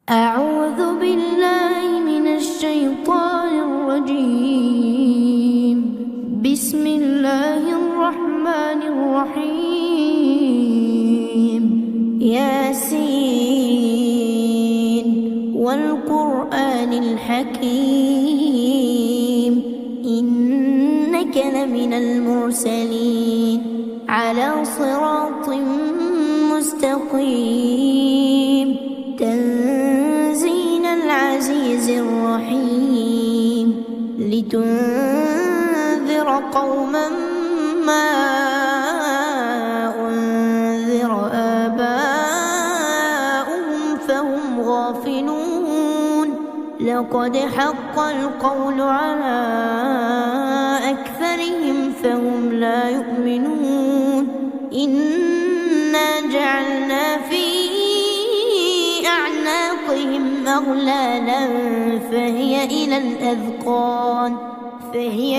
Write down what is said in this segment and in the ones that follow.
أعوذ بالله من الشيطان الرجيم. بسم الله الرحمن الرحيم. ياسين والقرآن الحكيم إنك لمن المرسلين على صراط مستقيم تنزيل العزيز الرحيم لتنذر قوما ما أنذر آباؤهم فهم غافلون لقد حق القول على أكثرهم فهم لا يؤمنون إنا جعلنا في أعناقهم أغلالا فهي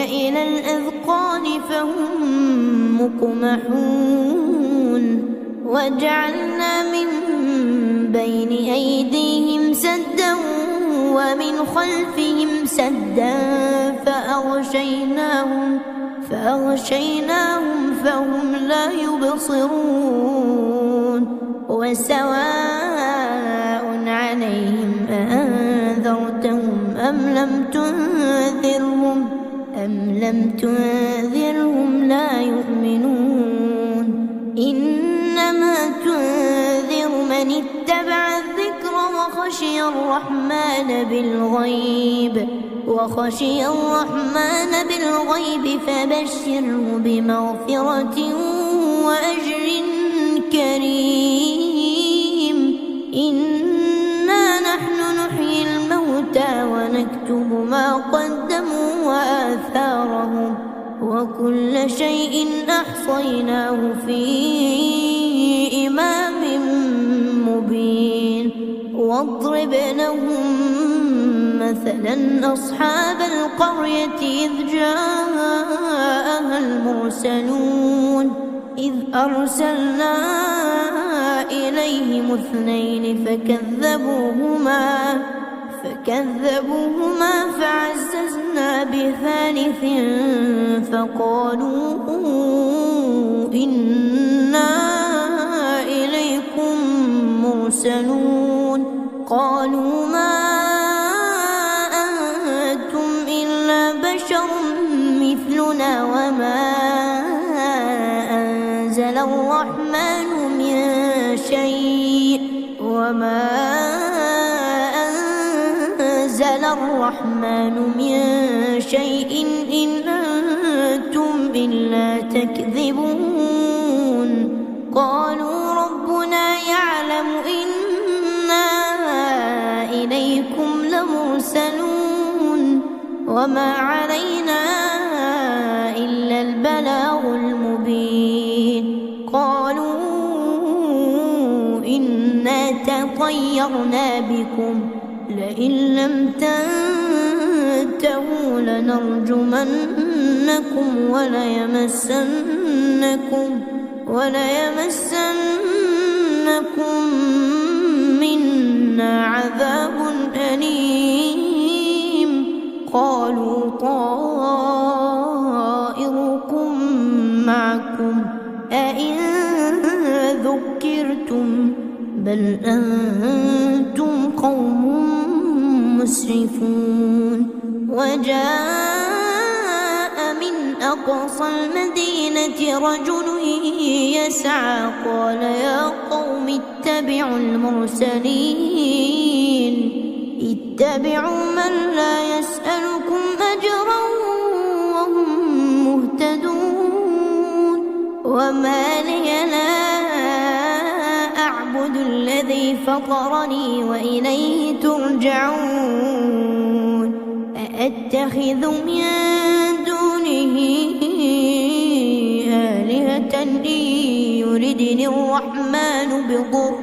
إلى الأذقان فهم مقمحون وجعلنا من بين أيديهم سدا ومن خلفهم سدا فأغشيناهم فهم لا يبصرون وسواء عليهم أأنذرتهم أم لم تنذرهم لا يؤمنون إنما تنذر من اتبع الذكر وخشي الرحمن بالغيب فبشره بمغفرة وأجر كريم إنا نحن نحيي الموتى ونكتب ما قدموا وآثارهم وكل شيء أحصيناه في إمام مبين واضرب لهم مثلا أصحاب القرية إذ جاءها المرسلون إذ أرسلنا إليهم اثنين فكذبوهما فعززنا بثالث فقالوا إنا إليكم مرسلون قالوا ما أنتم إلا بشر مثلنا وما أنزل الرحمن من شيء إن أنتم إلا تكذبون قالوا ربنا يعلم إنا إليكم لمرسلون وما علينا إلا البلاغ المبين قالوا إنا تطيرنا بكم لئن لم تنتهوا لنرجمنكم وليمسنكم منا عذاب أليم قالوا طائركم معكم أئن ذكرتم بل أنتم قوم مسرفون وجاء من أقصى المدينة رجل يسعى قال يا قوم اتبعوا المرسلين اتبعوا من لا يسألكم أجرا وهم مهتدون وما لي لا أعبد الذي فطرني وإليه ترجعون أأتخذ من دونه آلهة إن يردني الرحمن بضر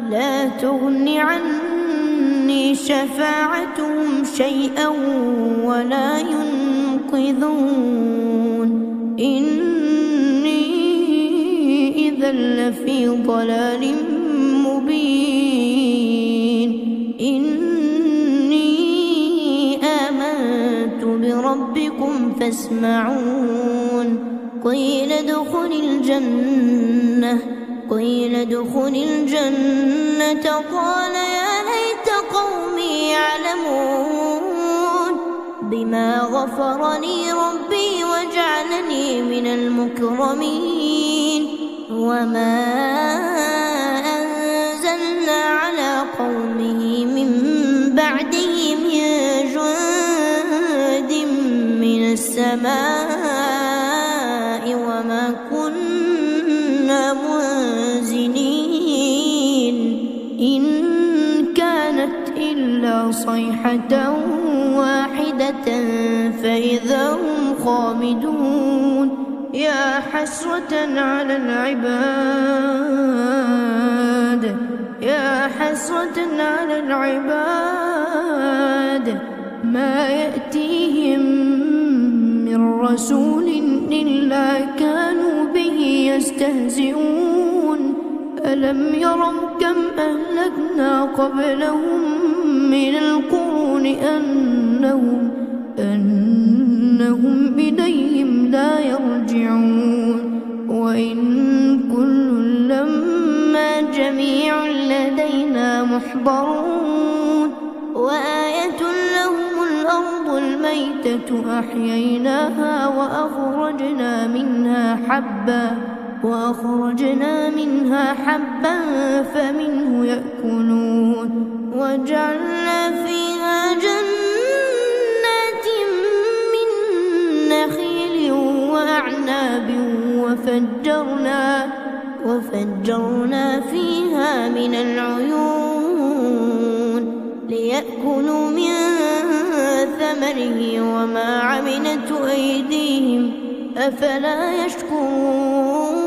لا تغن عني شفاعتهم شيئا ولا ينقذون إني إذا لفي ضلال مبين إني آمنت بربكم فاسمعون قيل ادخل الجنة قال يا ليت قومي يعلمون بما غفر لي ربي وجعلني من المكرمين وما أنزلنا على قومه من بعده من جند من السماء وما كنا منزلين إن كانت إلا صيحة واحدة فإذا هم خامدون يا حسرة على العباد ما يأتيهم من رسول إلا كانوا به يستهزئون ألم يروا كم أهلكنا قبلهم من القرون أنهم إليهم لا يرجعون وإن كل لما جميع لدينا محضرون وآية لهم الأرض الميتة أحييناها وأخرجنا منها حبا فمنه يأكلون وجعلنا فيها جنات من نخيل وأعناب وفجرنا فيها من العيون ليأكلوا من ثمره وما عملته أيديهم أفلا يشكرون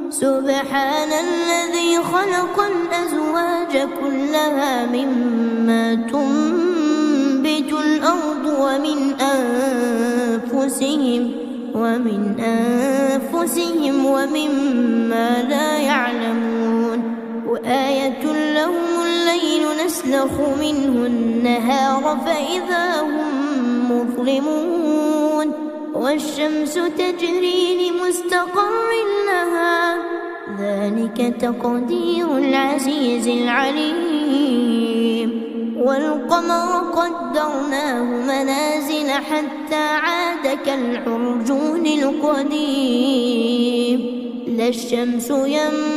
سبحان الذي خلق الأزواج كلها مما تنبت الأرض ومن أنفسهم ومما لا يعلمون وآية لهم الليل نسلخ منه النهار فإذا هم مظلمون والشمس تجري لمستقر لها ذلك تقدير العزيز العليم والقمر قدرناه منازل حتى عاد كالعرجون القديم لا الشمس ينبغي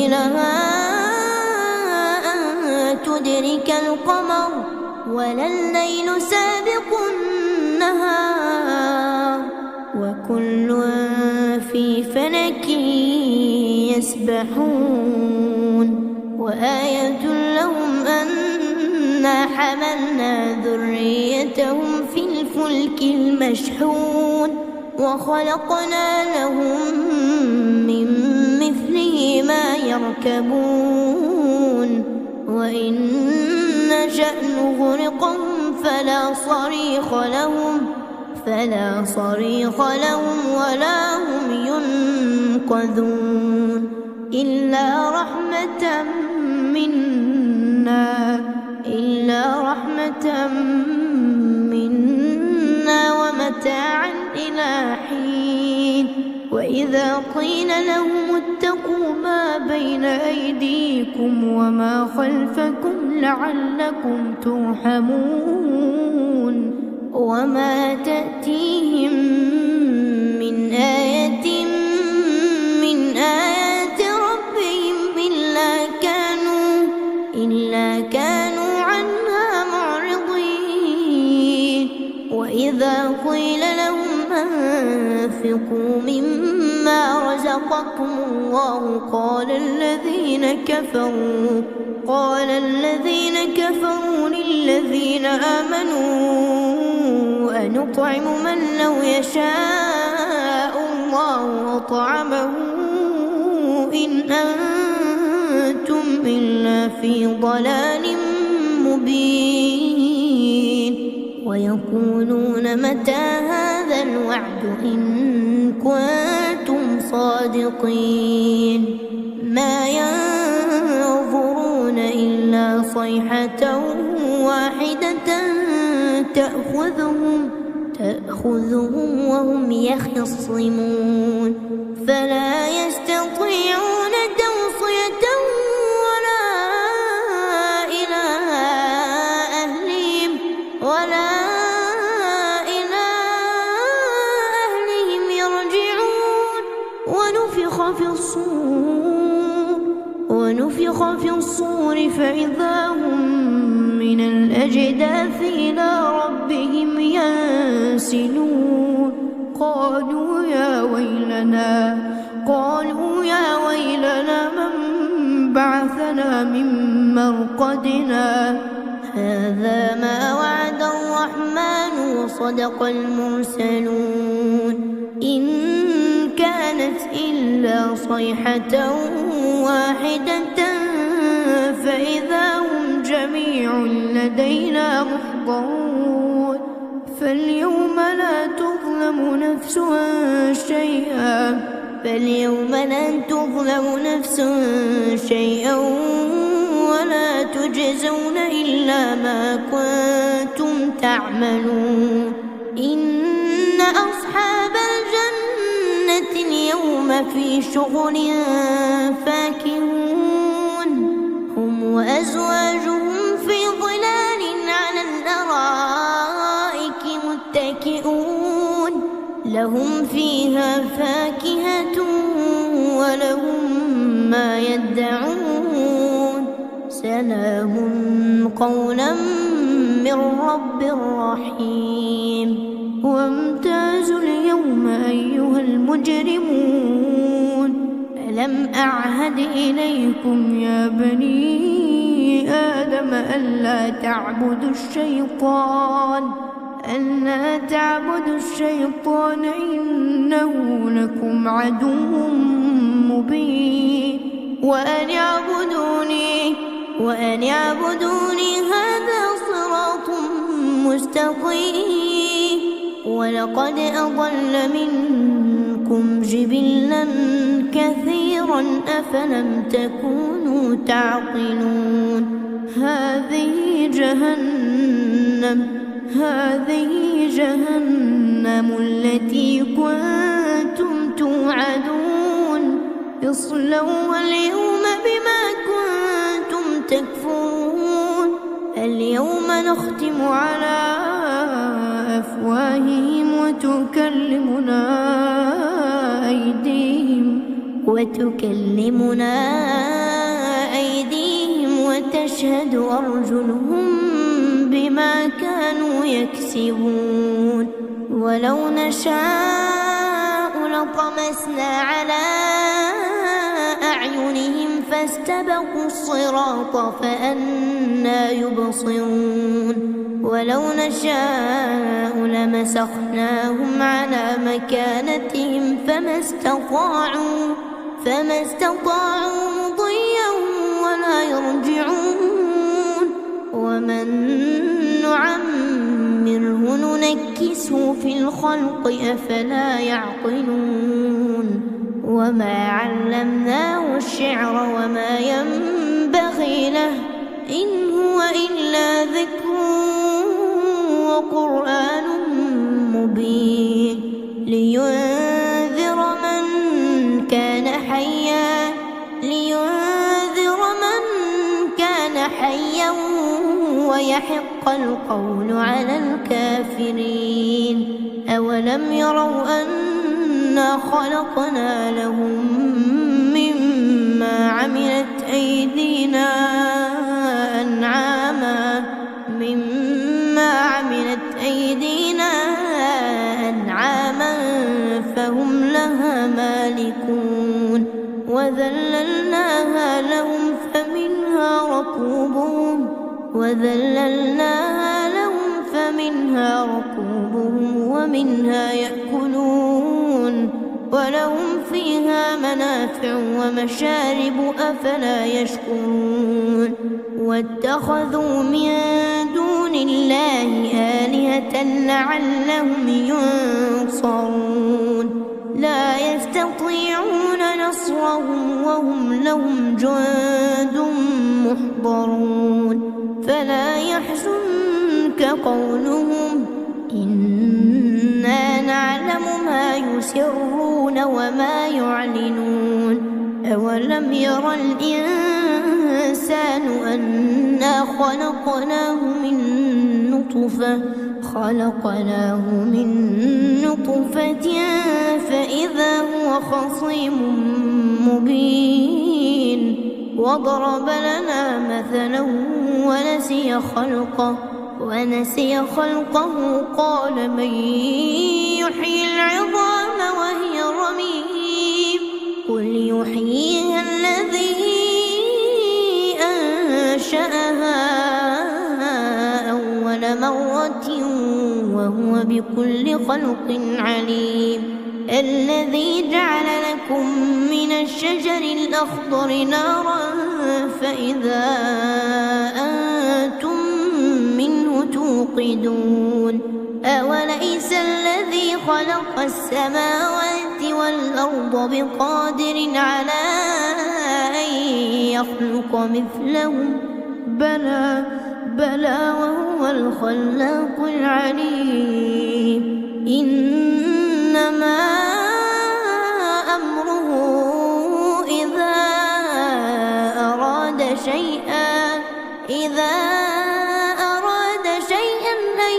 لها أن تدرك القمر ولا الليل سابق النهار وكل في فلك يسبحون وآية لهم أنا حملنا ذريتهم في الفلك المشحون وخلقنا لهم من مثله ما يركبون وإن نشأ نغرقهم فلا صريخ لهم ولا هم ينقذون إلا رحمة منا ومتاعا إلى حين وإذا قيل لهم اتقوا ما بين أيديكم وما خلفكم لعلكم ترحمون وما تأتيهم من آية من آيات ربهم إلا كانوا عنها معرضين وإذا قيل لهم أنفقوا مما رزقكم الله قال الذين كفروا للذين آمنوا أنطعم من لو يشاء الله أطعمه إن أنتم إلا في ضلال مبين ويقولون متى هذا هذا الوعد إن كنتم صادقين ما ينظرون إلا صيحة واحدة تأخذهم وهم يخصمون فلا يستطيعون توصية ولا إلى أهلهم يرجعون ونفخ في الصور فإذا هم من الأجداث إلى ربهم ينسلون قالوا يا ويلنا من بعثنا من مرقدنا هذا ما وعد الرحمن وصدق المرسلون إن كانت إلا صيحة واحدة فإذا هم جميع لدينا محضرون فاليوم لا تظلم نفس شيئا ولا تجزون إلا ما كنتم تعملون إن أصحاب الجنة اليوم في شغل فاكهون هم وأزواجهم في ظلال على الأرائك متكئون لهم فيها فاكهة ولهم ما يدعون سلام قولا من رب رحيم وامتازوا اليوم أيها المجرمون ألم أعهد إليكم يا بني آدم ألا تعبدوا الشيطان إنه لكم عدو مبين وأن يعبدوني هذا صراط مستقيم ولقد أضل منكم جبلا كثيرا أفلم تكونوا تعقلون هذه جهنم التي كنتم توعدون اصلوها اليوم بما كنتم تكفرون اليوم نختم على أفواههم وتكلمنا أيديهم وتشهد أرجلهم بما كانوا يكسبون ولو نشاء لطمسنا على أعينهم فاستبقوا الصراط فأنى يبصرون ولو نشاء لمسخناهم على مكانتهم فما استطاعوا مضيا ولا يرجعون ومن نعمره ننكسه في الخلق أفلا يعقلون وما علمناه الشعر وما ينبغي له إن هو إلا ذكر وقرآن مبين لينذر من كان حيا ويحق القول على الكافرين أولم يروا أنا خلقنا لهم مما عملت أيدينا أنعاما فهم لها مالكون وذللناها لهم فمنها ركوبهم ومنها يأكلون ولهم فيها منافع ومشارب أفلا يشكرون واتخذوا من دون الله آلهة لعلهم ينصرون لا يستطيعون نصرهم وهم لهم جند محضرون فلا يحزنك قولهم إنا نعلم ما يسرون وما يعلنون أولم ير الإنسان أنا خلقناه من نطفة فإذا هو خصيم مبين وضرب لنا مثلا ونسي خلقه قال من يحيي العظام وهي رميم قل يحييها الذي أنشأها أول مرة وهو بكل خلق عليم الذي جعل لكم من الشجر الأخضر نارا فإذا أنتم منه توقدون أوليس الذي خلق السماوات والأرض بقادر على أن يخلق مثلهم بلى وهو الخلاق العليم إنما أمره إذا أراد شيئا أن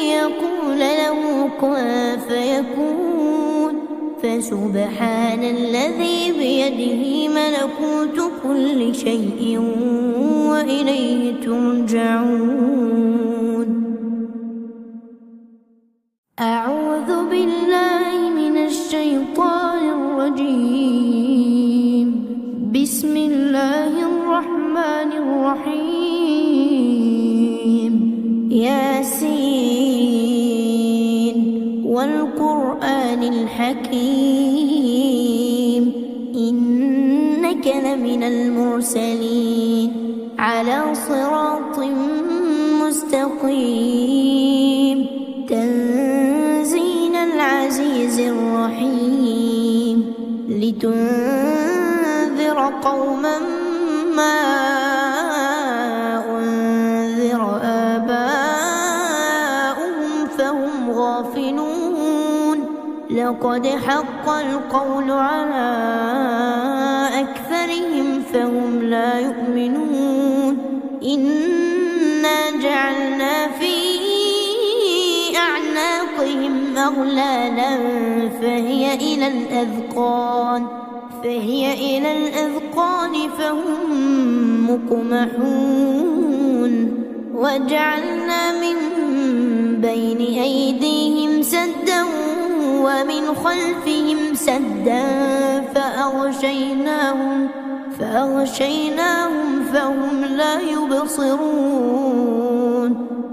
يقول له كن فيكون فسبحان الذي بيده ملكوت كل شيء وإليه ترجعون أعوذ بالله من الشيطان الرجيم بسم الله الرحمن الرحيم ياسين والقرآن الحكيم إنك لمن المرسلين على صراط مستقيم تنزيل العزيز الرحيم لتنذر قوما ما أنذر آباؤهم فهم غافلون لقد حق القول على أكثرهم فهم لا يؤمنون إنا جعلنا في أعناقهم أغلالا فهي إلى الأذقان فهم مقمحون وجعلنا من بين أيديهم سدا ومن خلفهم سدا فأغشيناهم فهم لا يبصرون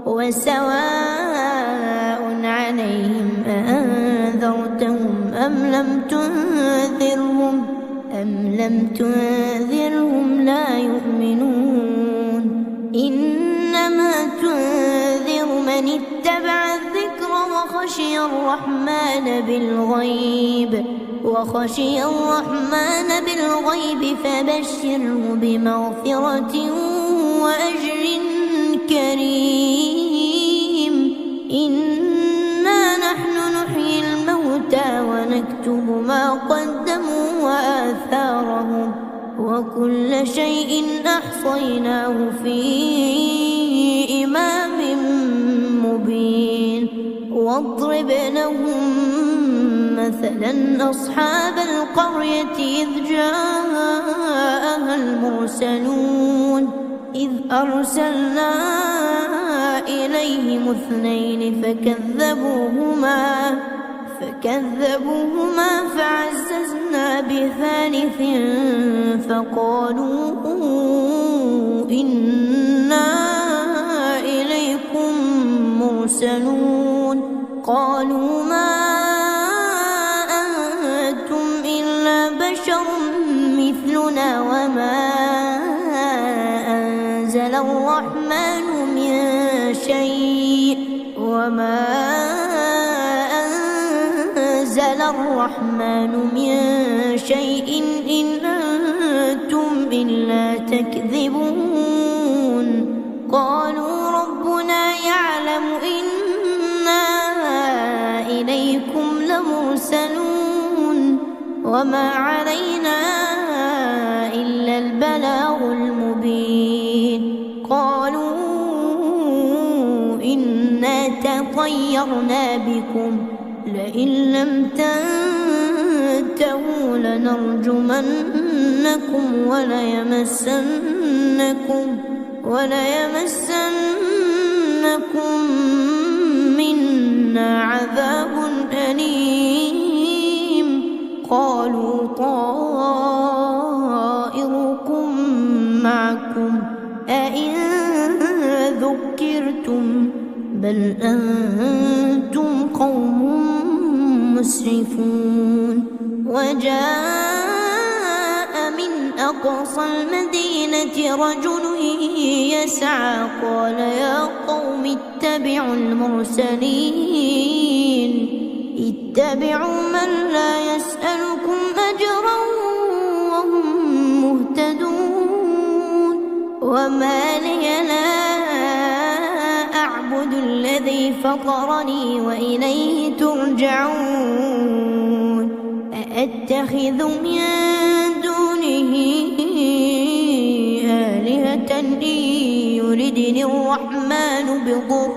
وسواء عليهم أأنذرتهم أم لم تنذرهم لا يؤمنون إنما تنذر من اتبع الذكر وخشي الرحمن بالغيب فبشره بمغفرة وأجر كريم إنا نحن نحيي الموتى ونكتب ما قدموا وآثارهم وكل شيء أحصيناه في إمام مبين واضرب لهم مثلا أصحاب القرية إذ جاءها المرسلون إذ أرسلنا إليهم 2 فكذبوهما فعززنا ب3 فقالوا إنا إليكم مرسلون قالوا ما أنتم إلا بشر مثلنا وما أنزل الرحمن من شيء وما نزل الرحمن من شيء إن أنتم إلا تكذبون قالوا ربنا يعلم إنا إليكم لمرسلون وما علينا إلا البلاغ المبين قالوا إنا تطيرنا بكم لئن لم تنتهوا لنرجمنكم وليمسنكم منا عذاب أليم قالوا طائركم معكم أئن ذكرتم بل أنتم قوم مسرفون وجاء من أقصى المدينة رجل يسعى قال يا قوم اتبعوا المرسلين اتبعوا من لا يسألكم أجرا وهم مهتدون وما لي لا أعبد الذي فطرني وإليه ترجعون أأتخذ من دونه آلهة إن يردني الرحمن بضر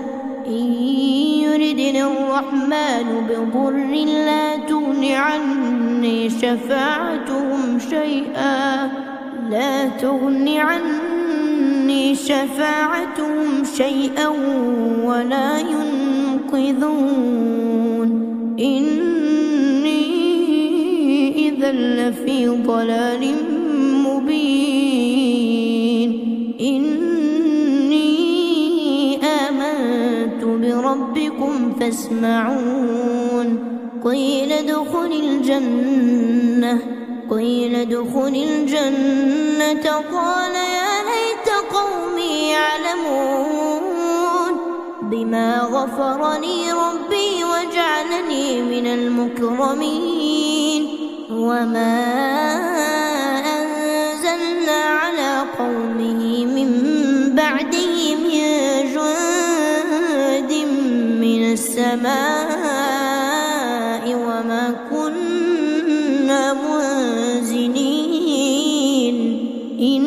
لا تغن عني شفاعتهم شيئا ولا ينقذون إني إذا لفي ضلال مبين إني آمنت بربكم فاسمعون قيل ادخل الجنة قال يا ليت قومي يعلمون بما غفر لي ربي وجعلني من المكرمين وما أنزلنا على قومه من بعده من جند من السماء وما كنا منزلين إن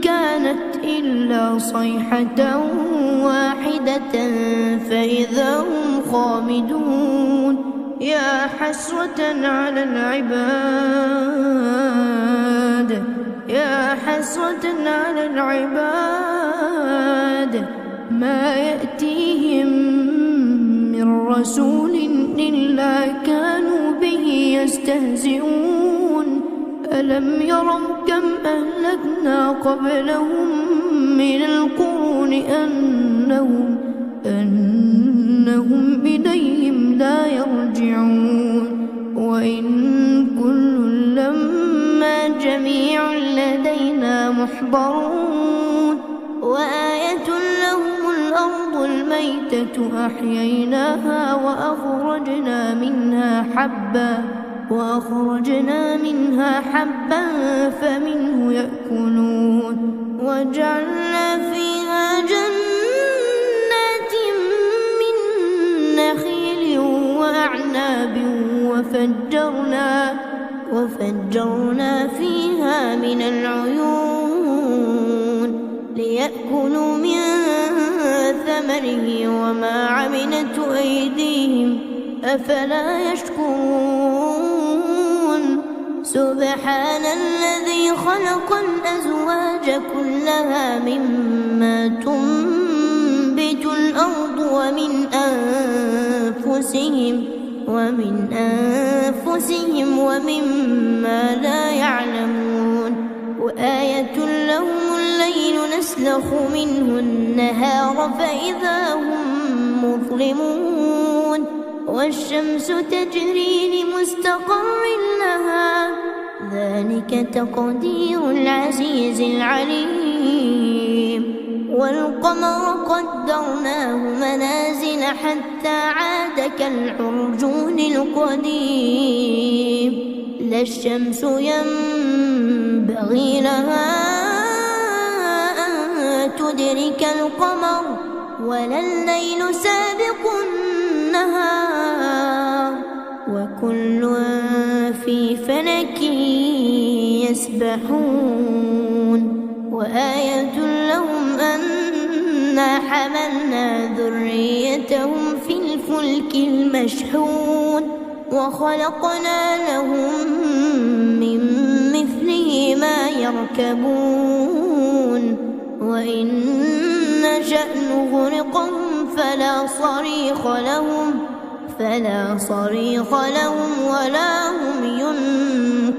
كانت إلا صيحة واحدة فإذا هم خامدون يا حسرة على العباد ما يأتيهم من رسول إلا كانوا به يستهزئون ألم يروا كم أهلكنا قبلهم من القرون أنهم إليهم لا يرجعون وإن كل لما جميع لدينا محضرون وآية لهم الأرض الميتة أحييناها وأخرجنا منها حبا فمنه يأكلون وجعلنا فيها جنات من نخيل وأعناب وفجرنا فيها من العيون ليأكلوا من ثمره وما عملته أيديهم أفلا يشكرون سبحان الذي خلق الأزواج كلها مما تنبت الأرض ومن أنفسهم ومما لا يعلمون وآية لهم الليل نسلخ منه النهار فإذا هم مظلمون والشمس تجري لمستقر لها ذلك تقدير العزيز العليم والقمر قدرناه منازل حتى عاد كالعرجون القديم لا الشمس ينبغي لها أن تدرك القمر ولا الليل سابق النهار وكل في فلك يسبحون وآية لهم أنا حملنا ذريتهم في الفلك المشحون وخلقنا لهم من مثله ما يركبون وإن نشأ نغرقهم فلا صريخ لهم ولا هم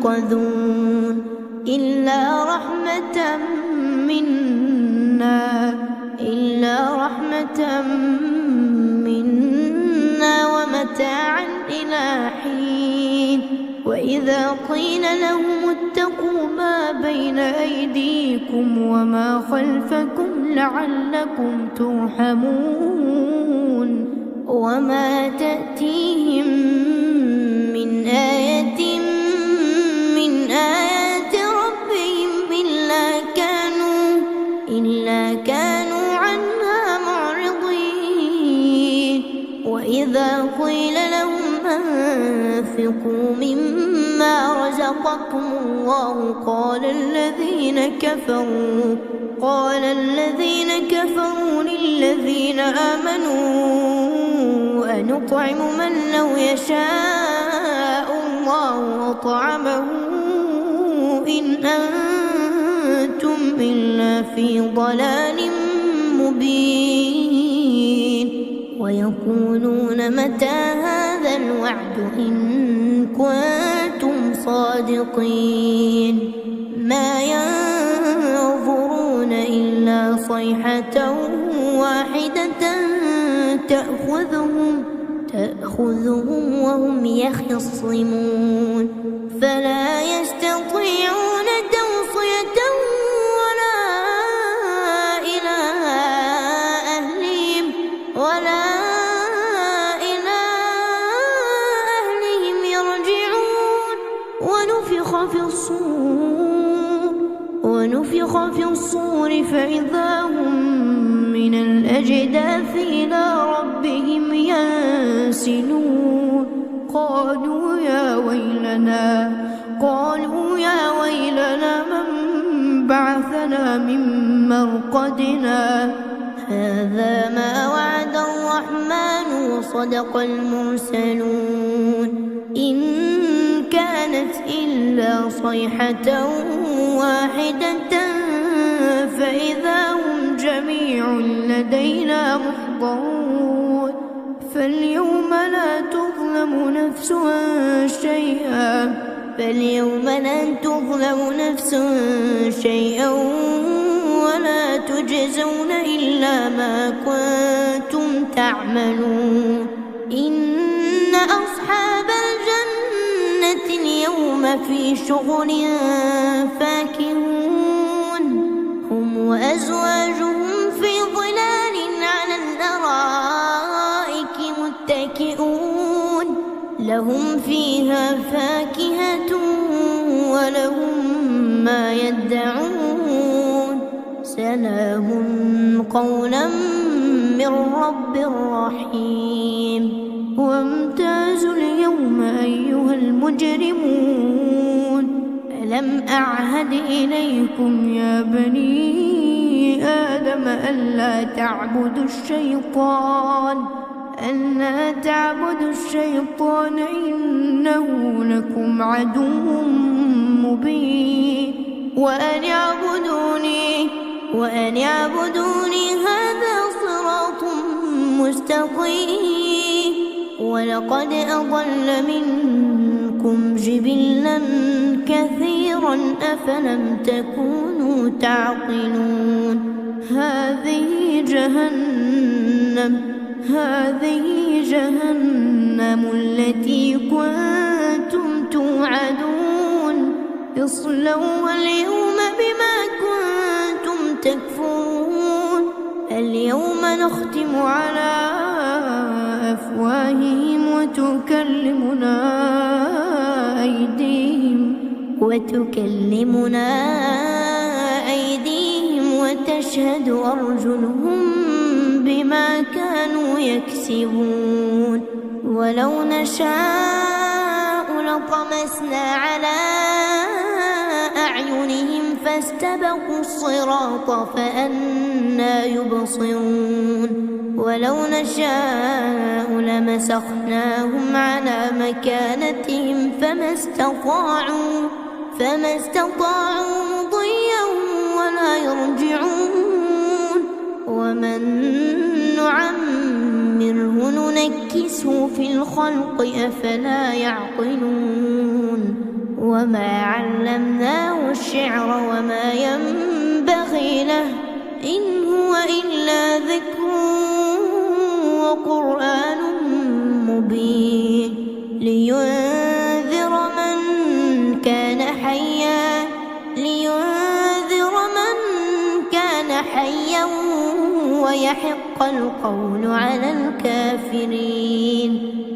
ينقذون إلا رحمة منا ومتاعا إلى حين وإذا قيل لهم اتقوا ما بين أيديكم وما خلفكم لعلكم ترحمون وما تأتيهم من آية من آيات ربهم إلا كانوا عنها معرضين وإذا قيل لهم أنفقوا مما رزقكم الله قال الذين كفروا للذين آمنوا أنطعم من لو يشاء الله أطعمه إن أنتم إلا في ضلال مبين ويقولون متى هذا الوعد إن كنتم صادقين ما ينظرون إلا صيحة واحدة تأخذهم وهم يخصمون فلا يستطيعون توصية ولا إلى أهلهم يرجعون ونفخ في الصور فإذا هم من الأجداث إلى ربهم ينسلون قالوا يا ويلنا من بعثنا من مرقدنا هذا ما وعد الرحمن وصدق المرسلون إن كانت إلا صيحة واحدة فإذا هم جميع لدينا محضرون فاليوم لا تظلم نفس شيئا ولا تجزون إلا ما كنتم تعملون إن أصحاب الجنة اليوم في شغل فاكهون هم وأزواجهم في ظلال على الأرائك متكئون لهم فيها فاكهة ولهم ما يدعون سلام قولا من رب رحيم وامتازوا اليوم أيها المجرمون ألم أعهد إليكم يا بني آدم ألا تعبدوا الشيطان إنه لكم عدو مبين وأن اعبدوني هذا صراط مستقيم ولقد أضل منكم جبلا كثيرا أفلم تكونوا تعقلون هذه جهنم التي كنتم توعدون اصلوها اليوم بما كنتم تكفرون اليوم نختم على أفواههم وتكلمنا أيديهم وتشهد أرجلهم بما كانوا يكسبون ولو نشاء لطمسنا على أعينهم فاستبقوا الصراط فأنى يبصرون ولو نشاء لمسخناهم على مكانتهم فما استطاعوا مضيا ولا يرجعون ومن نعمره ننكسه في الخلق أفلا يعقلون وما علمناه الشعر وما ينبغي له إن هو إلا ذكر وقرآن مبين لينذر من كان حيا ويحق القول على الكافرين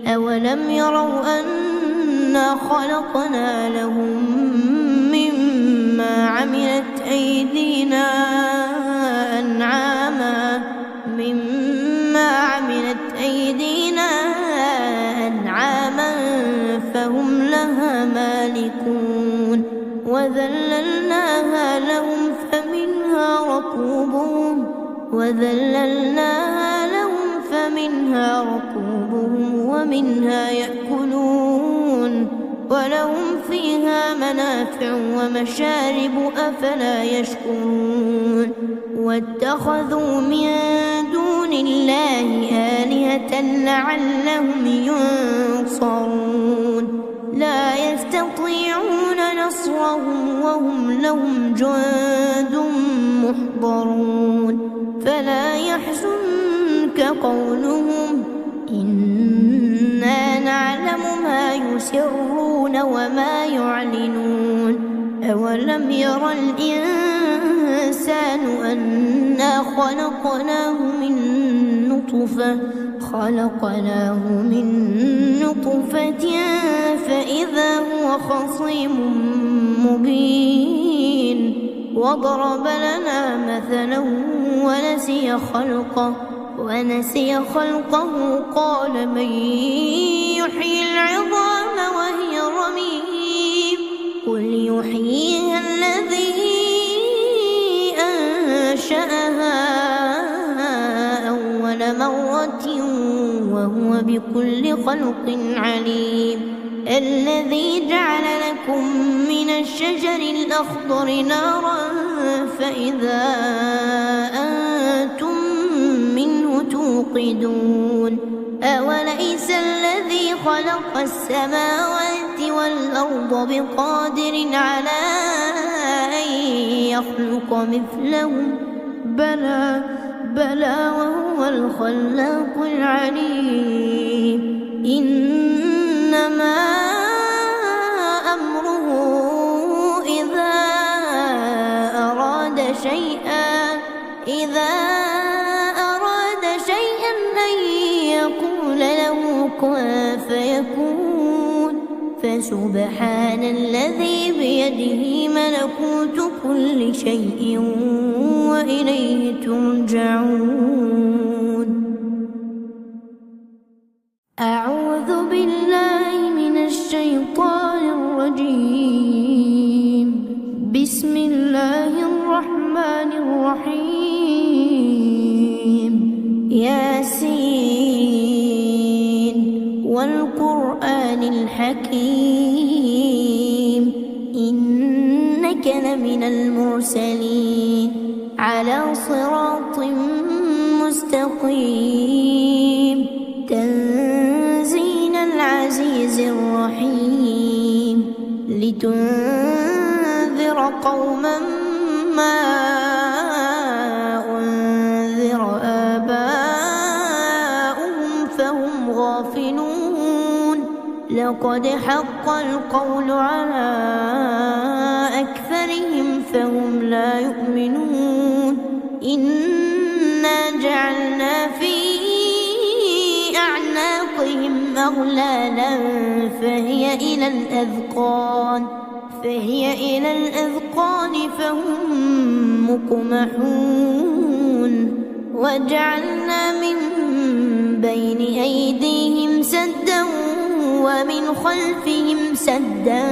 أولم يروا أنا خلقنا لهم مما عملت أيدينا أنعاما فهم لها مالكون وذللناها لهم فمنها ركوبهم ومنها يأكلون ولهم فيها منافع ومشارب أفلا يشكرون واتخذوا من دون الله آلهة لعلهم ينصرون لا يستطيعون نصرهم وهم لهم جند محضرون فلا يحزنك قولهم إنا نعلم ما يسرون وما يعلنون أولم ير الإنسان أنا خلقناه من نطفة فإذا هو خصيم مبين وضرب لنا مثلا ونسي خلقه قال من يحيي العظام وهي رميم قل يحييها الذي أنشأها أول مرة وهو بكل خلق عليم الذي جعل لكم من الشجر الأخضر نارا فإذا أنتم منه توقدون أوليس الذي خلق السماوات والأرض بقادر على أن يخلق مثلهم بلى وهو الخلاق العليم إنما أمره إذا أراد شيئا أن يقول له كن فيكون فسبحان الذي بيده ملكوت كل شيء وإليه ترجعون أعوذ بالله من الشيطان الرجيم بسم الله الرحمن الرحيم ياسين والقرآن الحكيم إنك لمن المرسلين على صراط مستقيم تنزيل العزيز الرحيم لتنذر قوما ما أنذر آباؤهم فهم غافلون لقد حق القول على أكثرهم فهم لا يؤمنون إنا فجعلنا في أعناقهم أغلالا فهي إلى الأذقان فهم مقمحون وجعلنا من بين أيديهم سدا ومن خلفهم سدا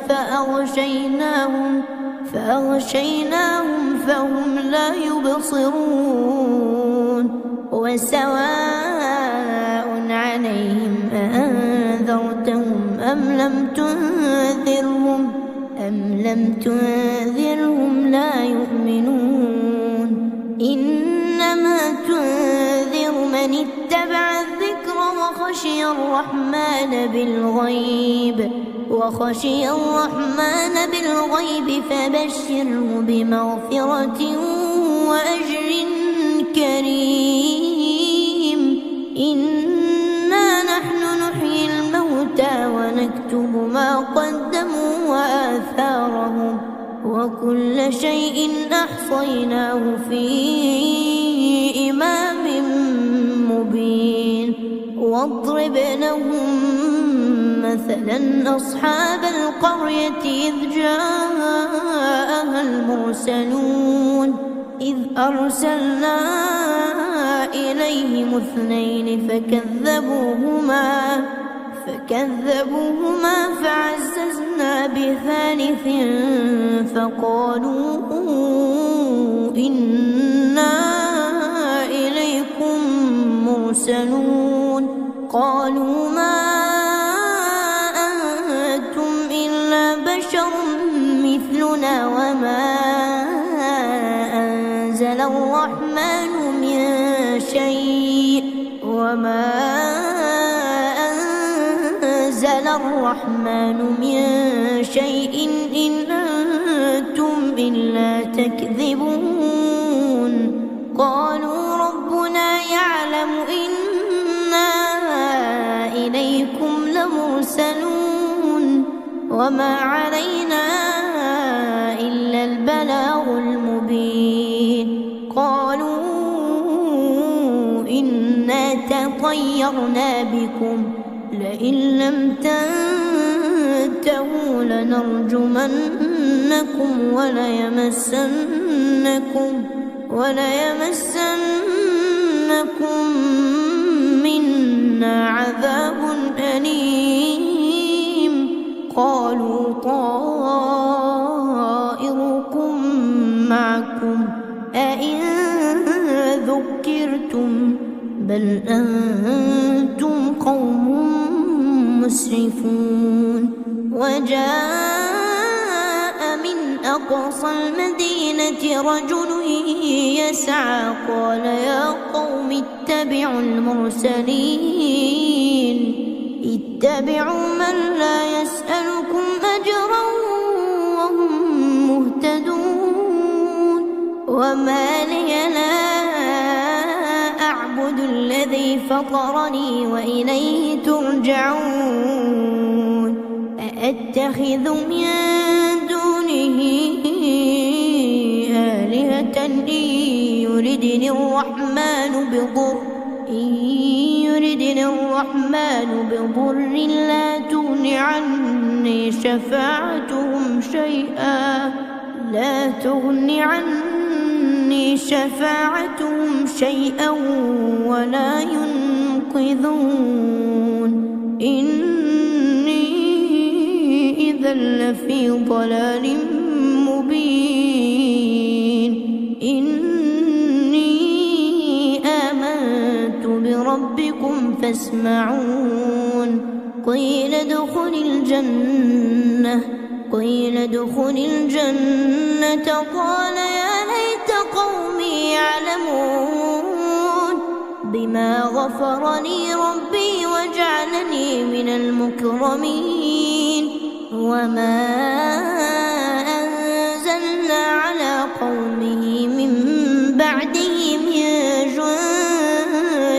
فأغشيناهم فهم لا يبصرون وسواء عليهم أأنذرتهم أم لم تنذرهم لا يؤمنون إنما تنذر من اتبع الذكر وخشي الرحمن بالغيب فبشره بمغفرة وأجر كريم إنا نحن نحيي الموتى ونكتب ما قدموا وآثارهم وكل شيء أحصيناه في إمام مبين واضرب لهم مثلا أصحاب القرية إذ جاءها المرسلون إذ أرسلنا إليهم 2 فكذبوهما فعززنا ب3 فقالوا إنا إليكم مرسلون قالوا ما أنتم إلا بشر مثلنا وما أنزل الرحمن من شيء إن أنتم إلا تكذبون قالوا ربنا يعلم إنا إليكم لمرسلون وما علينا إلا البلاغ المبين قالوا إنا تطيرنا بكم لئن لم تنتهوا لنرجمنكم وليمسنكم منا عذاب أليم قالوا طائركم معكم أئن ذكرتم بل أنتم قوم مسرفون وجاء من أقصى المدينة رجل يسعى قال يا قوم اتبعوا من لا يسألكم أجرا وهم مهتدون وما لي لا أعبد الذي فطرني وإليه ترجعون أأتخذ من دونه آلهة إن يردني الرحمن بضر لا تغن عني شفاعتهم شيئا ولا ينقذون إني إذا لفي ضلال مبين إني آمنت بربكم فاسمعون قيل ادخل الجنة قال يا ليت قومي يعلمون بما غفر لي ربي وجعلني من المكرمين وما أنزلنا على قومه من بعده من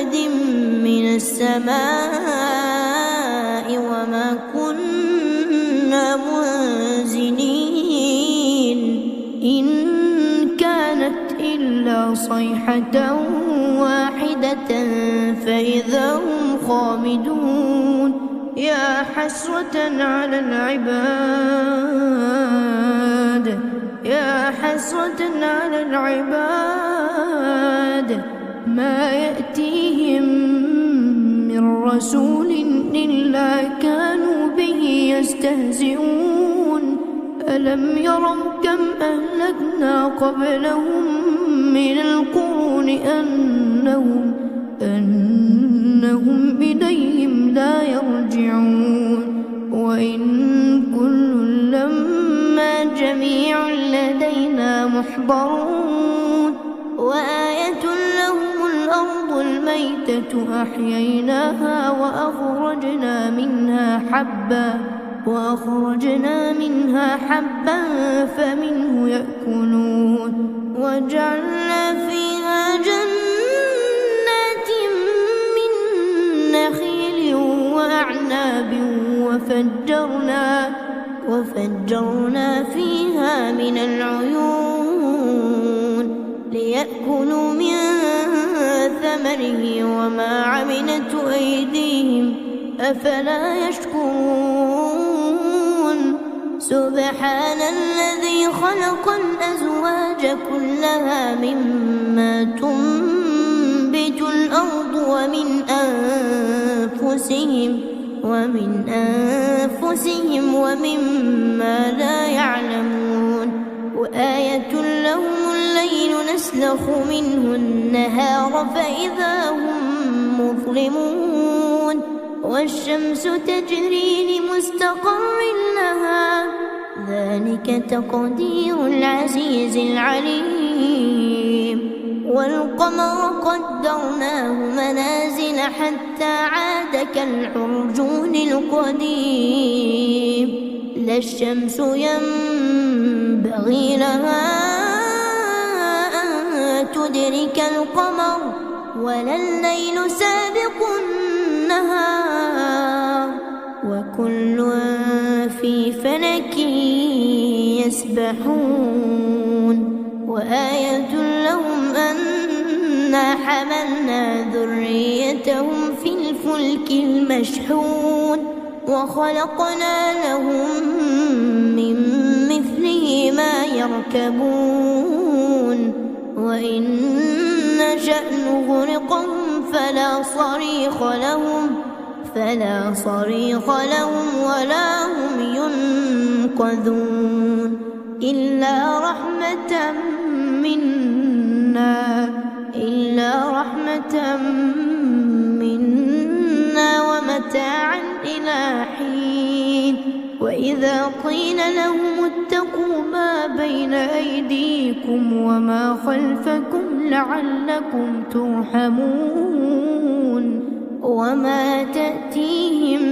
جند من السماء وما كنا منزلين إن كانت إلا صيحة واحدة فإذا هم خامدون يا حسرة على العباد يا حسرة على العباد ما يأتيهم من رسول إلا كانوا به يستهزئون ألم يروا كم أهلكنا قبلهم من القرون أنهم إليهم لا يرجعون وإن كل لما جميع لدينا محضرون وآية لهم الأرض الميتة أحييناها وأخرجنا منها حبا فمنه يأكلون وجعلنا فيها جنات من نخيل وأعناب وفجرنا فيها من العيون ليأكلوا من ثمره وما عملته أيديهم أفلا يشكرون سبحان الذي خلق الأزواج كلها مما تنبت الأرض ومن أنفسهم ومما لا يعلمون وآية لهم الليل نسلخ منه النهار فإذا هم مظلمون والشمس تجري لمستقر لها ذلك تقدير العزيز العليم والقمر قدرناه منازل حتى عاد كالعرجون القديم لا الشمس ينبغي لها أن تدرك القمر ولا الليل سابق النهار وكل في فلك يسبحون وآية لهم أنا حملنا ذريتهم في الفلك المشحون وخلقنا لهم من مثله ما يركبون وإن نشأ نغرقهم فلا صريخ لهم ولا هم ينقذون إلا رحمة منا ومتاعا إلى حين وإذا قيل لهم اتقوا ما بين أيديكم وما خلفكم لعلكم ترحمون وما تأتيهم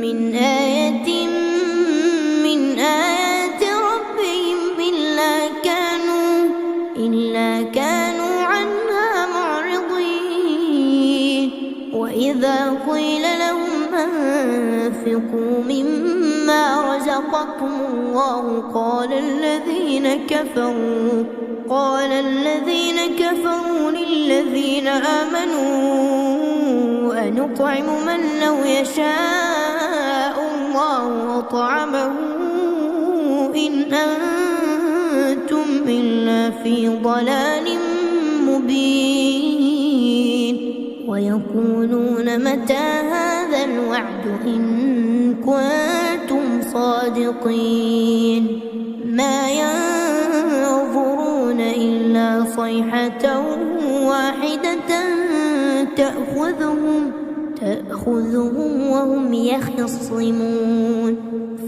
من آية من آيات ربهم إلا كانوا عنها معرضين وإذا قيل لهم أنفقوا مما رزقكم الله قال الذين كفروا للذين آمنوا أنطعم من لو يشاء الله أطعمه إن أنتم إلا في ضلال مبين ويقولون متى هذا الوعد إن كنتم صادقين ما ينظرون إلا صيحة واحدة تأخذهم وهم يخصمون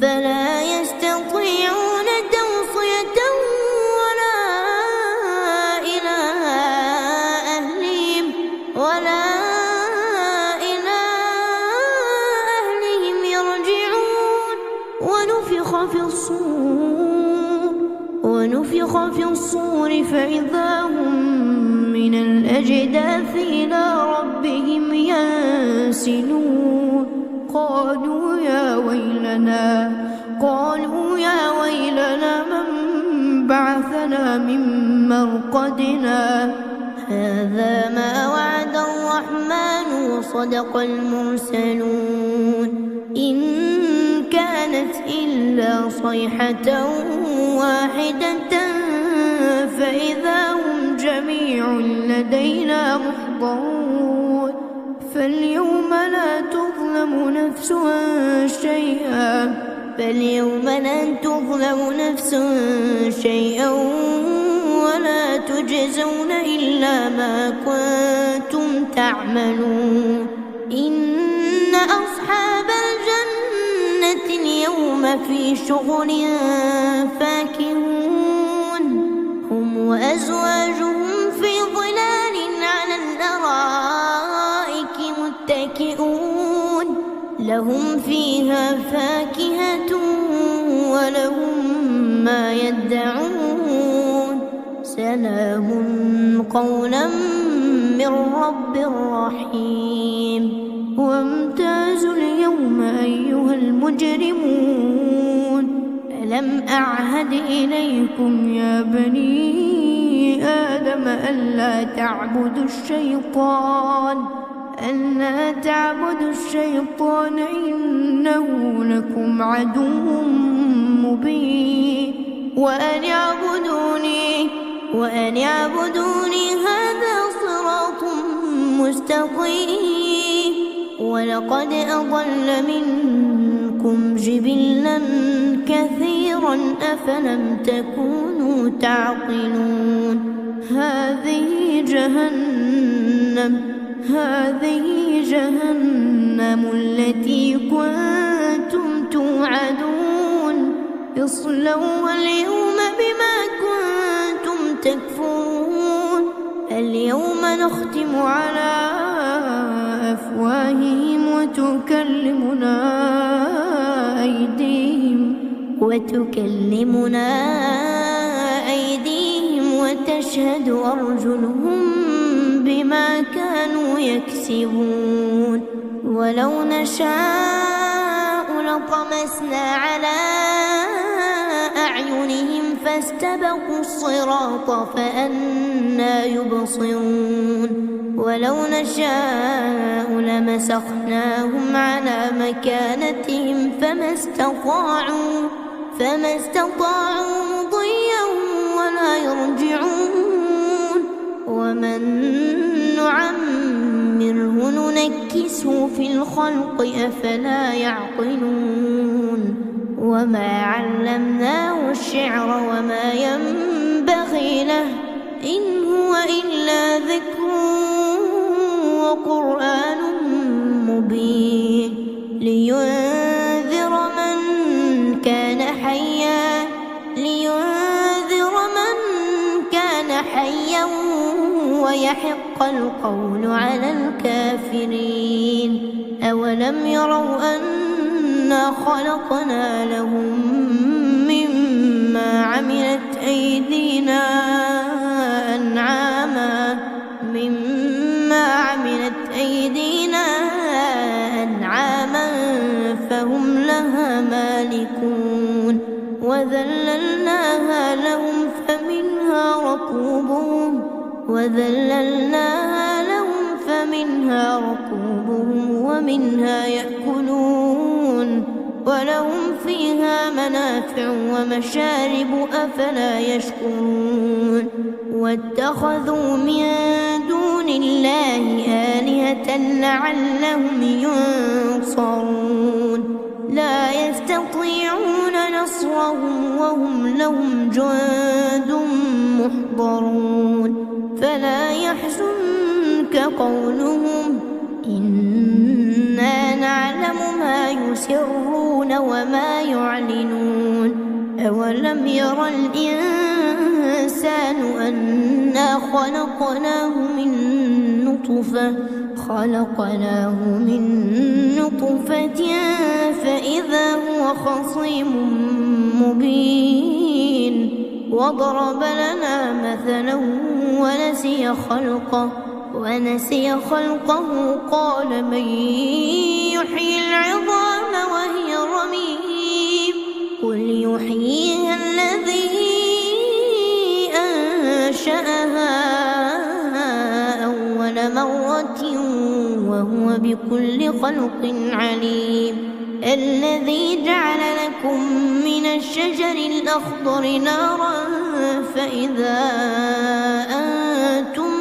فلا يستطيعون توصية ولا إلى أهلهم يرجعون ونفخ في الصور فإذا هم من الأجداث إلى ربهم ينسلون قالوا يا ويلنا من بعثنا من مرقدنا هذا ما وعد الرحمن وصدق المرسلون إن كانت إلا صيحة واحدة فإذا هم جميع لدينا محضرون فاليوم لا تظلم نفس شيئا ولا تجزون إلا ما كنتم تعملون إن أصحاب الجنة اليوم في شغل فاكهون هم وأزواجهم في ظلال على الأرائك متكئون لهم فيها فاكهة ولهم ما يدعون سلام قولا من رب رحيم وامتازوا اليوم أيها المجرمون ألم أعهد إليكم يا بني آدم ألا تعبدوا الشيطان إنه لكم عدو مبين وأن اعبدوني هذا صراط مستقيم ولقد أضل منكم جبلا كثيرا أفلم تكونوا تعقلون هذه جهنم التي كنتم توعدون اصلوها اليوم بما كنتم تكفرون اليوم نختم على أفواههم وتكلمنا أيديهم وتشهد أرجلهم بما كانوا يكسبون ولو نشاء لطمسنا على أعينهم فاستبقوا الصراط فأنى يبصرون ولو نشاء لمسخناهم على مكانتهم فما استطاعوا مضيا ولا يرجعون ومن نعمره ننكسه في الخلق أفلا يعقلون وما علمناه الشعر وما ينبغي له إن هو إلا ذكر وقرآن مبين لينذر من كان حيا ويحق القول على الكافرين أولم يروا أنا خلقنا لهم مما عملت أيدينا أنعاما فهم لها مالكون وذللناها لهم فمنها ركوبهم ومنها يأكلون ولهم فيها منافع ومشارب أفلا يشكرون واتخذوا من دون الله آلهة لعلهم ينصرون لا يستطيعون نصرهم وهم لهم جند محضرون فلا يحزنك قولهم إنا نعلم ما يسرون وما يعلنون أولم ير الإنسان أنا خلقناه من نطفة فإذا هو خصيم مبين وضرب لنا مثلا ونسي خلقه قال من يحيي العظام وهي رميم قل يحييها الذي أنشأها وهو بكل خلق عليم الذي جعل لكم من الشجر الأخضر نارا فإذا أنتم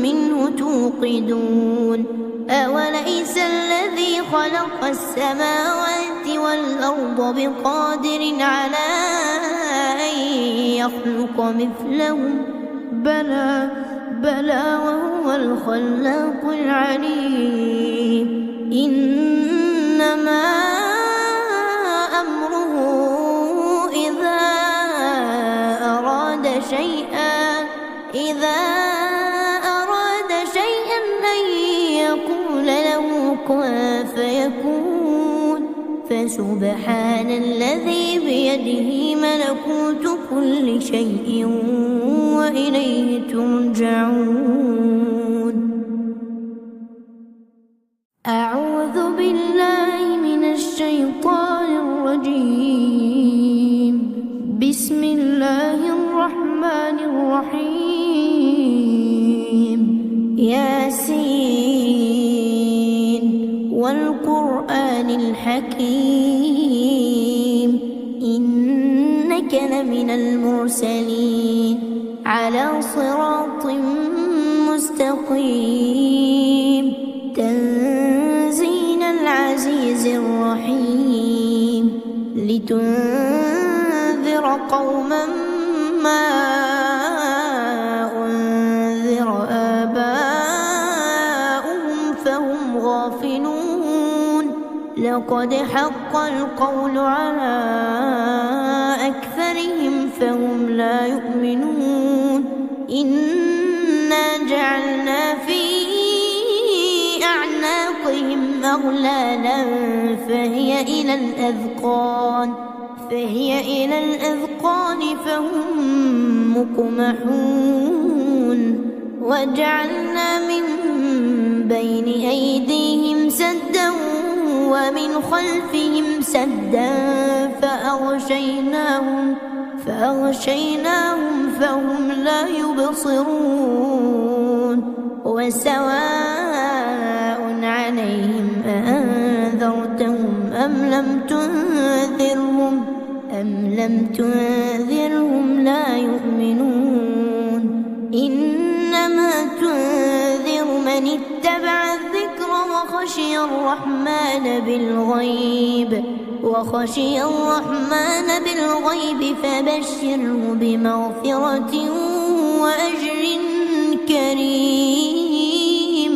منه توقدون أوليس الذي خلق السماوات والأرض بقادر على أن يخلق مثلهم بلى وهو الخلاق العليم إنما أمره إذا أراد شيئا أن يقول له كن فيكون فسبحان الذي بيده ملكوت كل شيء وإليه ترجعون. أعوذ بالله من الشيطان الرجيم. بسم الله الرحمن الرحيم. ياسين والقرآن الحكيم إنك لمن المرسلين على صراط مستقيم تنزيل العزيز الرحيم لتنذر قوما ما أنذر آباؤهم فهم غافلون لقد حق القول على أكثرهم فهم لا يؤمنون إنا جعلنا في أعناقهم أغلالا فهي إلى الأذقان فهم مقمحون وجعلنا من بين أيديهم سدا ومن خلفهم سدا فأغشيناهم فهم لا يبصرون وسواء عليهم أأنذرتهم أم لم تنذرهم لا يؤمنون إنما تنذر من اتبع الذكر وخشي الرحمن بالغيب فبشره بمغفرة وأجر كريم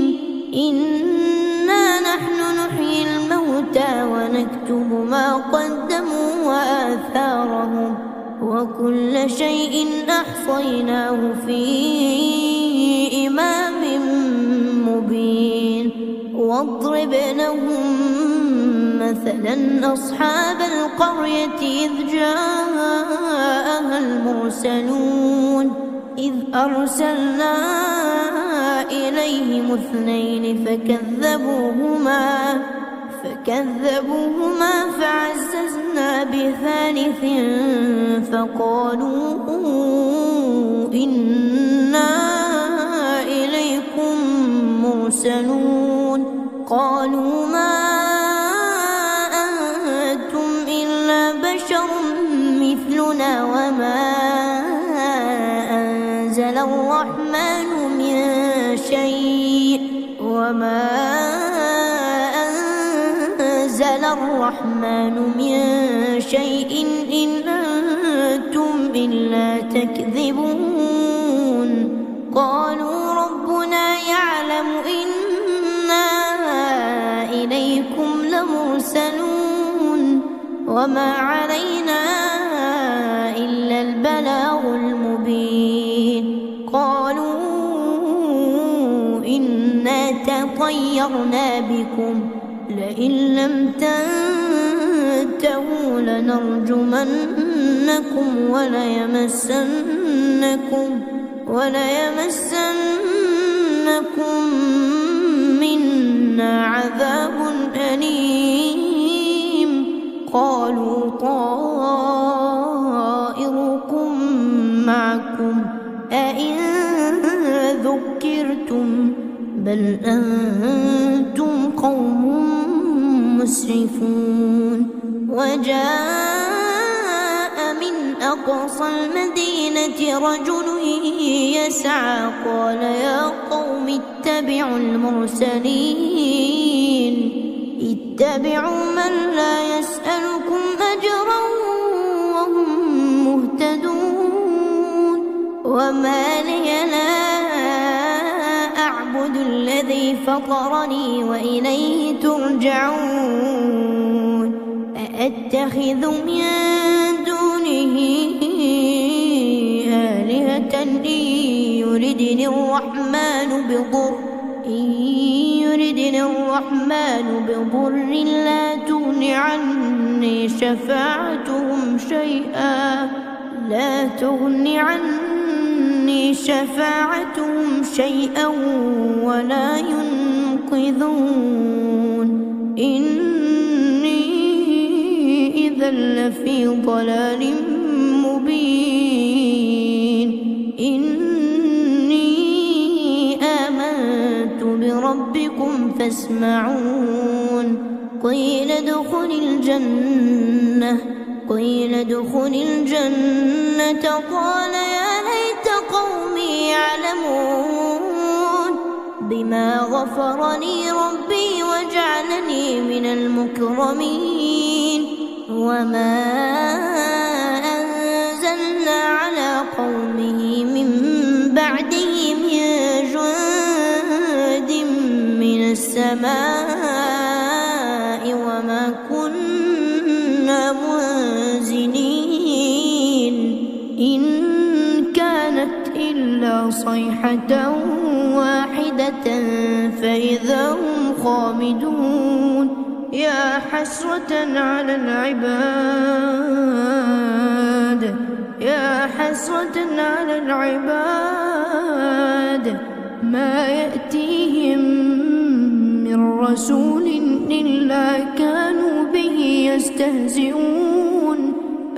إنا نحن نحيي الموتى ونكتب ما قدموا وآثارهم وكل شيء أحصيناه في إمام مبين واضرب لهم مثلا أصحاب القرية إذ جاءها المرسلون إذ أرسلنا إليهم 2 فكذبوهما فعززنا ب3 فقالوا إنا إليكم مرسلون قالوا ما أنتم إلا بشر مثلنا وما أنزل الرحمن من شيء إن أنتم إلا تكذبون قالوا ربنا يعلم إنا إليكم لمرسلون وما علينا إلا البلاغ المبين قالوا إنا تطيرنا بكم لئن لم تنتهوا لنرجمنكم وليمسنكم منا عذاب أليم قالوا طائركم معكم أئن ذكرتم بل أنتم قوم مسرفون وجاء من أقصى المدينة رجل يسعى قال يا قوم اتبعوا المرسلين اتبعوا من لا يسألكم أجرا وهم مهتدون وما لي لا أعبد الذي فطرني وإليه ترجعون أأتخذ من دونه آلهة إن يردني الرحمن بضر لا تغن عني شفاعتهم شيئا ولا ينقذون إني إذا لفي ضلال مبين إني آمنت بربكم فاسمعون قيل ادخل الجنة قال يا ليت قومي يعلمون بما غفر لي ربي وجعلني من المكرمين وما أنزلنا على قومه من بعده من جند من السماء وما كنا منزلين إن كانت إلا صيحة واحدة فإذا هم خامدون يا حسرة على العباد ما يأتيهم من رسول إلا كانوا به يستهزئون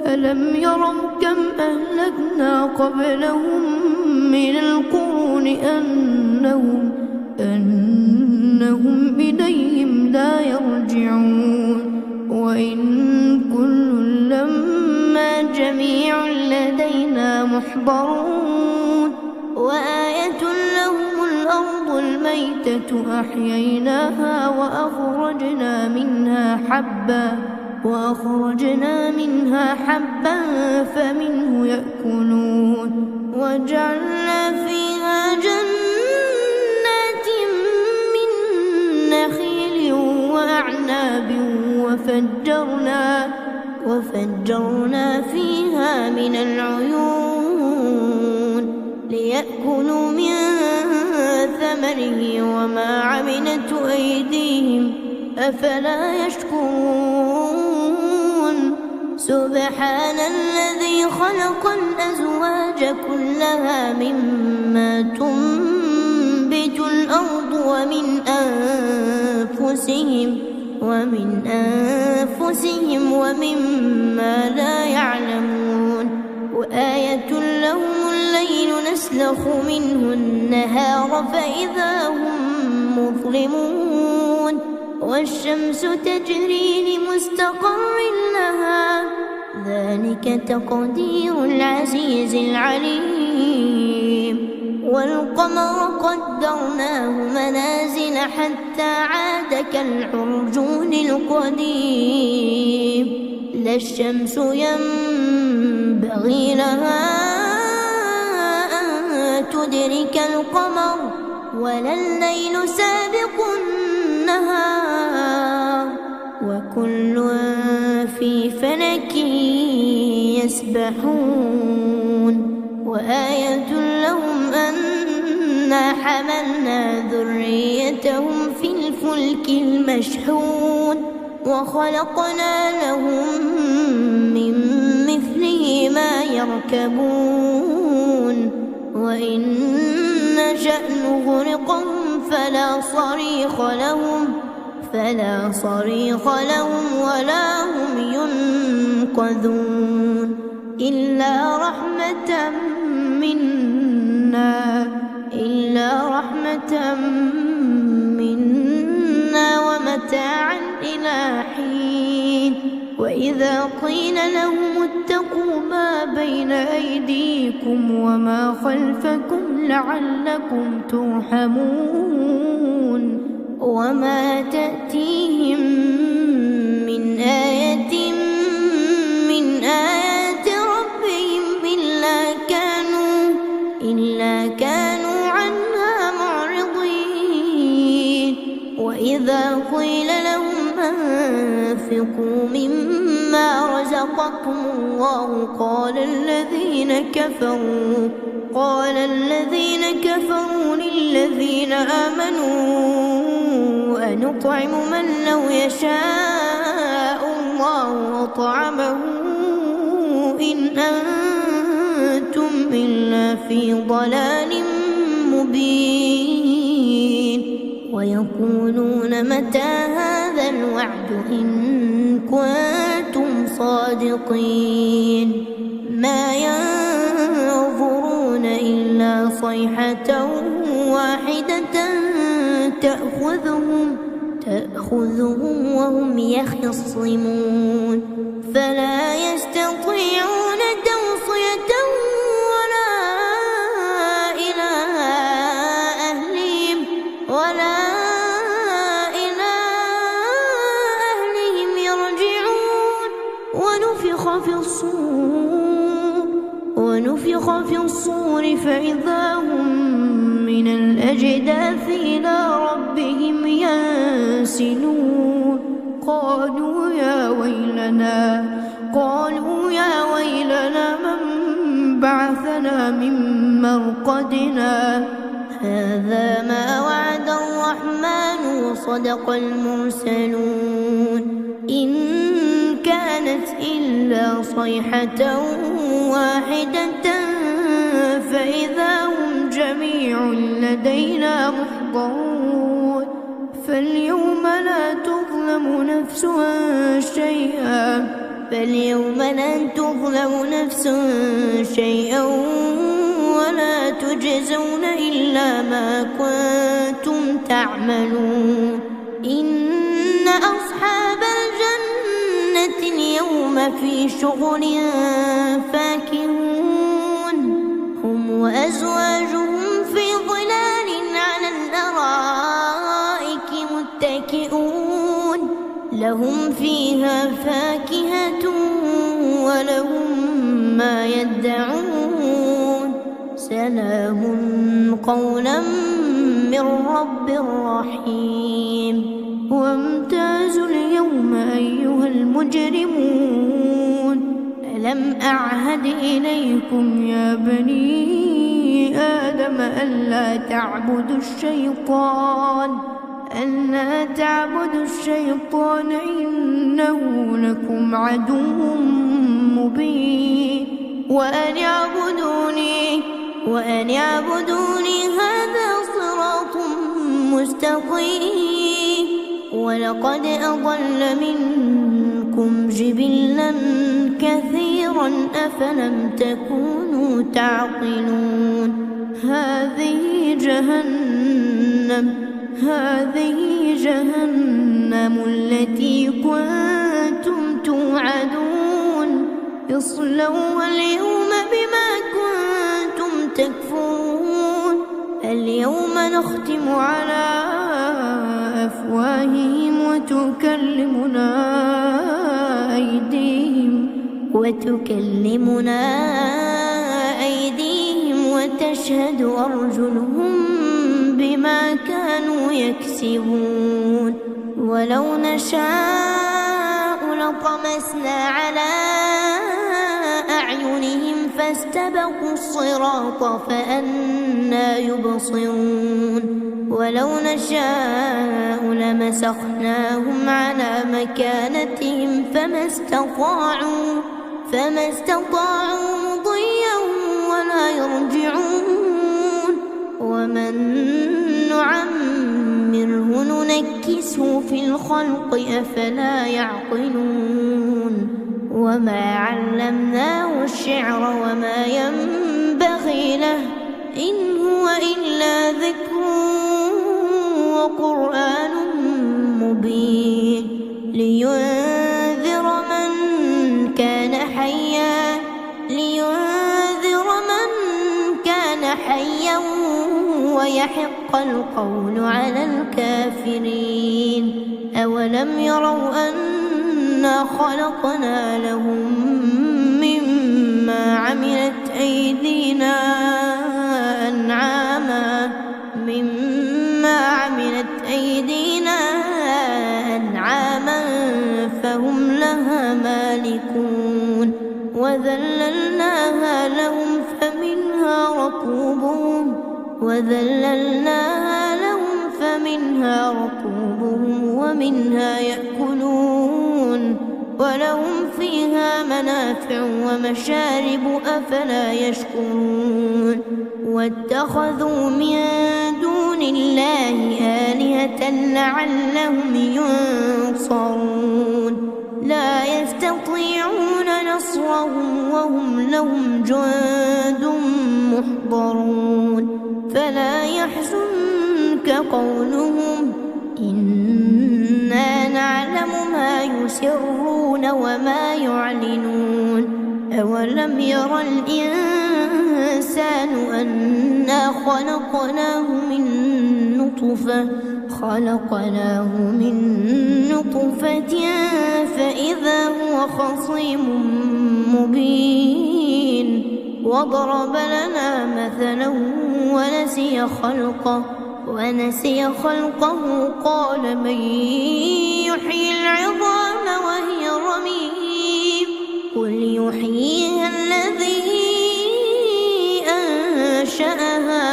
ألم يروا كم أهلكنا قبلهم من القرون أنهم إليهم لا يرجعون وإن كل لما جميع لدينا محضرون وآية لهم الأرض الميتة أحييناها وأخرجنا منها حبا فمنه يأكلون وجعلنا فيها جنات من نخيل وأعناب وفجرنا فيها من العيون ليأكلوا من ثمره وما عملته أيديهم أفلا يشكرون سبحان الذي خلق الأزواج كلها مما تنبت الأرض ومن أنفسهم ومما لا يعلمون وآية لهم الليل نسلخ منه النهار فإذا هم مظلمون والشمس تجري لمستقر لها ذلك تقدير العزيز العليم والقمر قدرناه منازل حتى عاد كالعرجون القديم لا الشمس ينبغي لها أن تدرك القمر ولا الليل سابق النهار وكل في فلك يسبحون وآية لهم أنا حملنا ذريتهم في الفلك المشحون وخلقنا لهم من مثله ما يركبون وإن نشأ نغرقهم فلا صريخ لهم ولا هم ينقذون إلا رحمة منا وما إلا حين وإذا قيل لهم اتقوا ما بين أيديكم وما خلفكم لعلكم ترحمون وما تأتيهم من آية من آيات ربهم إلا كانوا عنها معرضين وإذا قيل لهم أنفقوا مما رزقكم الله قال الذين كفروا للذين آمنوا أنطعم من لو يشاء الله أطعمه إن أنتم إلا في ضلال مبين ويقولون متى هذا الوعد إن كنتم صادقين ما ينظرون إلا صيحة واحدة تأخذهم وهم يخصمون فلا يستطيعون توصية ولا إلى أهلهم يرجعون ونفخ في الصور فإذا هم من الأجداث إلى ربهم ينسلون قالوا يا ويلنا من بعثنا من مرقدنا هذا ما وعد الرحمن وصدق المرسلون إن كانت إلا صيحة واحدة فإذا هم جميع لدينا محضرون فاليوم لا تظلم نفس شيئا ولا تجزون إلا ما كنتم تعملون إن أصحاب الجنة اليوم في شغل فاكهون هم وأزواجهم في ظلال على الأرائك متكئون لهم فيها فاكهة ولهم ما يدعون سلام قولا من رب رحيم وامتازوا اليوم أيها المجرمون ألم أعهد إليكم يا بني آدم ألا تعبدوا الشيطان إنه لكم عدو مبين وأن اعبدوني هذا صراط مستقيم ولقد أضل منكم جبلا كثيرا أفلم تكونوا تعقلون هذه جهنم التي كنتم توعدون اصلوها اليوم بما كنتم تكفرون اليوم نختم على أفواههم وتكلمنا أيديهم وتشهد أرجلهم بما كانوا يكسبون ولو نشاء لطمسنا على أعينهم فاستبقوا الصراط فأنى يبصرون ولو نشاء لمسخناهم على مكانتهم فما استطاعوا مضيا ولا يرجعون ومن نعمره ننكسه في الخلق أفلا يعقلون وما علمناه الشعر وما ينبغي له إن هو إلا ذكر وقرآن مبين ويحق القول على الكافرين. أولم يروا أنا خلقنا لهم مما عملت أيدينا أنعاما فهم لها مالكون. وذللناها لهم فمنها ركوبهم ومنها يأكلون ولهم فيها منافع ومشارب أفلا يشكرون. واتخذوا من دون الله آلهة لعلهم ينصرون. لا يستطيعون نصرهم وهم لهم جند محضرون. فلا يحزنك قولهم إنا نعلم ما يسرون وما يعلنون. أولم ير الإنسان أنا خلقناه من نطفة فإذا هو خصيم مبين. وضرب لنا مثلا ونسي خلقه قال من يحيي العظام وهي رميم قل يحييها الذي أنشأها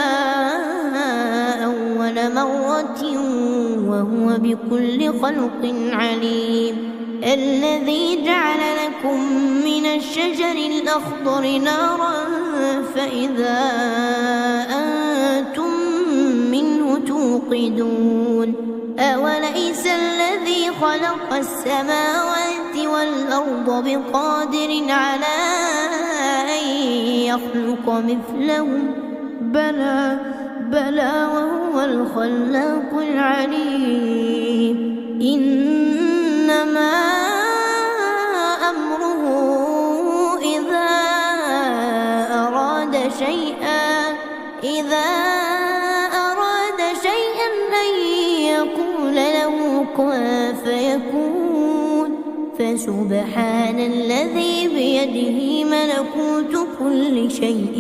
أول مرة وهو بكل خلق عليم. الذي جعل لكم من الشجر الأخضر نارا فإذا أنتم منه توقدون. أوليس الذي خلق السماوات والأرض بقادر على أن يخلق مثلهم بلى وهو الخلاق العليم. إنما أمره إذا أراد شيئا أن يقول له كن فيكون. فسبحان الذي بيده ملكوت كل شيء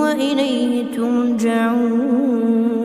وإليه ترجعون.